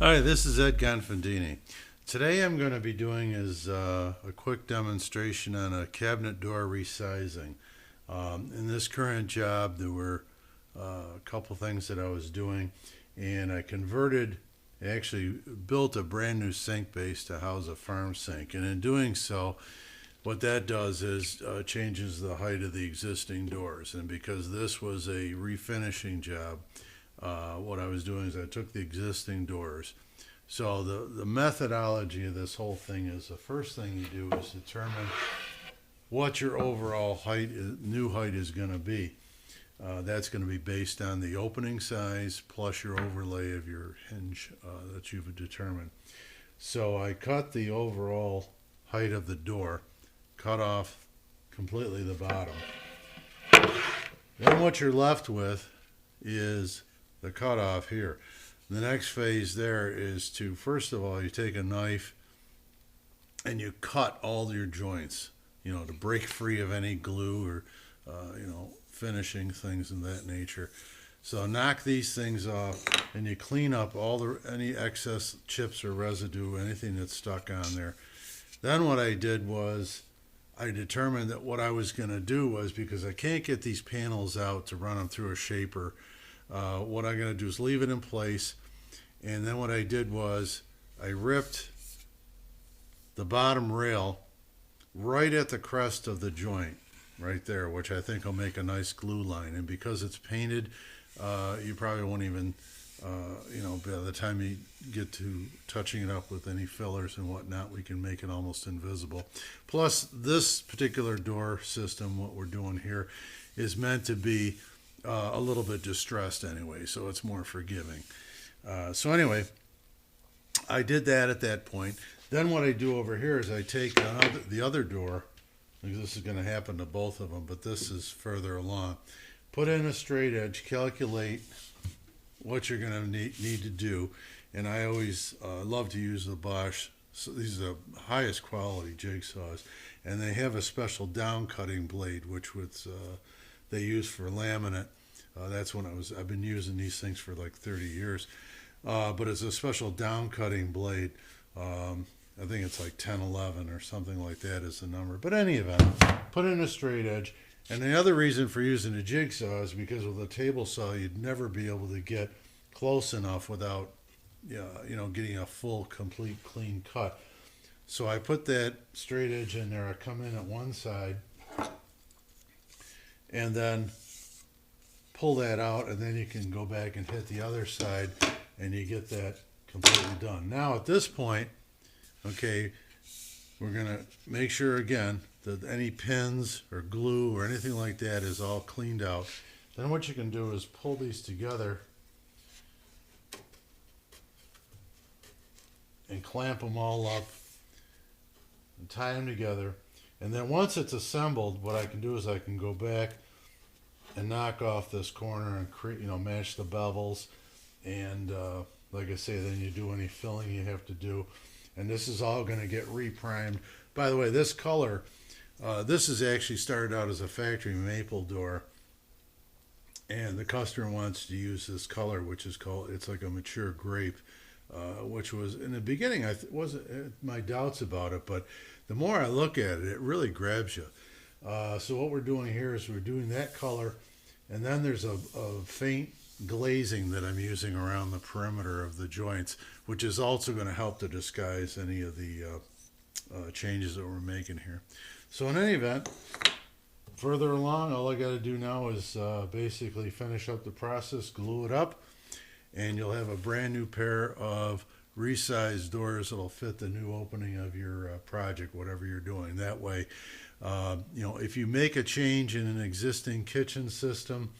Hi, this is Ed Gonfandini. Today I'm going to be doing a quick demonstration on a cabinet door resizing. In this current job, there were a couple things that I was doing, and actually built a brand new sink base to house a farm sink. And in doing so, what that does is changes the height of the existing doors. And because this was a refinishing job, what I was doing is I took the existing doors. So the methodology of this whole thing is the first thing you do is determine what your overall new height is going to be. That's going to be based on the opening size plus your overlay of your hinge that you've determined. So I cut the overall height of the door, cut off completely the bottom. Then what you're left with is the cutoff here. The next phase there is to, first of all, you take a knife and you cut all your joints, to break free of any glue or, finishing things of that nature. So knock these things off and you clean up any excess chips or residue, anything that's stuck on there. Then what I did was I determined that what I was going to do was, because I can't get these panels out to run them through a shaper, what I'm going to do is leave it in place. And then what I did was I ripped the bottom rail right at the crest of the joint, right there, which I think will make a nice glue line. And because it's painted, you probably won't even, by the time you get to touching it up with any fillers and whatnot, we can make it almost invisible. Plus, this particular door system, what we're doing here, is meant to be a little bit distressed anyway, so it's more forgiving. So anyway, I did that at that point. Then what I do over here is I take the other door, because this is going to happen to both of them, but this is further along. Put in a straight edge, calculate what you're going to need to do. And I always love to use the Bosch. So these are the highest quality jigsaws. And they have a special down cutting blade, which they use for laminate. That's when I've been using these things for like 30 years. But it's a special down cutting blade. I think it's like 1011 or something like that is the number. But any event, put in a straight edge. And the other reason for using a jigsaw is because with a table saw, you'd never be able to get close enough without, getting a full, complete, clean cut. So I put that straight edge in there. I come in at one side and then pull that out, and then you can go back and hit the other side, and you get that completely done. Now at this point, okay, we're going to make sure again that any pins or glue or anything like that is all cleaned out. Then what you can do is pull these together and clamp them all up and tie them together. And then once it's assembled, what I can do is I can go back and knock off this corner and create, match the bevels. And like I say, then you do any filling you have to do. And this is all going to get reprimed. By the way, this color, this is actually started out as a factory maple door. And the customer wants to use this color, which is it's like a mature grape, which was, in the beginning, wasn't my doubts about it. But the more I look at it, it really grabs you. So what we're doing here is we're doing that color. And then there's a faint glazing that I'm using around the perimeter of the joints, which is also going to help to disguise any of the changes that we're making here. So in any event, further along, all I got to do now is basically finish up the process, glue it up, and you'll have a brand new pair of resized doors that'll fit the new opening of your project, whatever you're doing. That way, if you make a change in an existing kitchen system,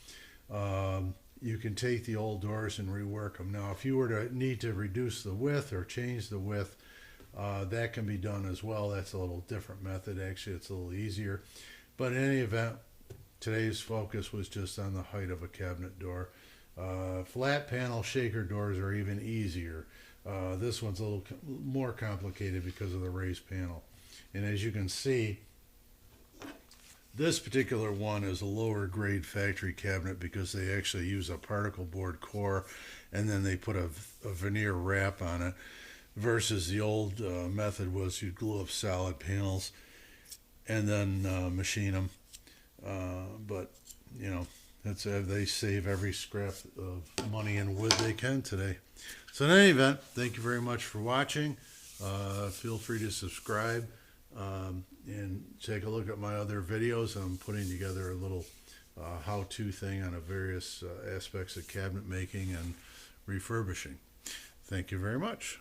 you can take the old doors and rework them. Now, if you were to need to reduce the width or change the width, that can be done as well. That's a little different method. Actually, it's a little easier. But in any event, today's focus was just on the height of a cabinet door. Flat panel shaker doors are even easier. This one's a little more complicated because of the raised panel. And as you can see, This particular one is a lower grade factory cabinet because they actually use a particle board core and then they put a veneer wrap on it, versus the old method was you'd glue up solid panels and then machine them. But you know, that's they save every scrap of money and wood they can today. So in any event, thank you very much for watching. Feel free to subscribe and take a look at my other videos. I'm putting together a little how-to thing on various aspects of cabinet making and refurbishing. Thank you very much.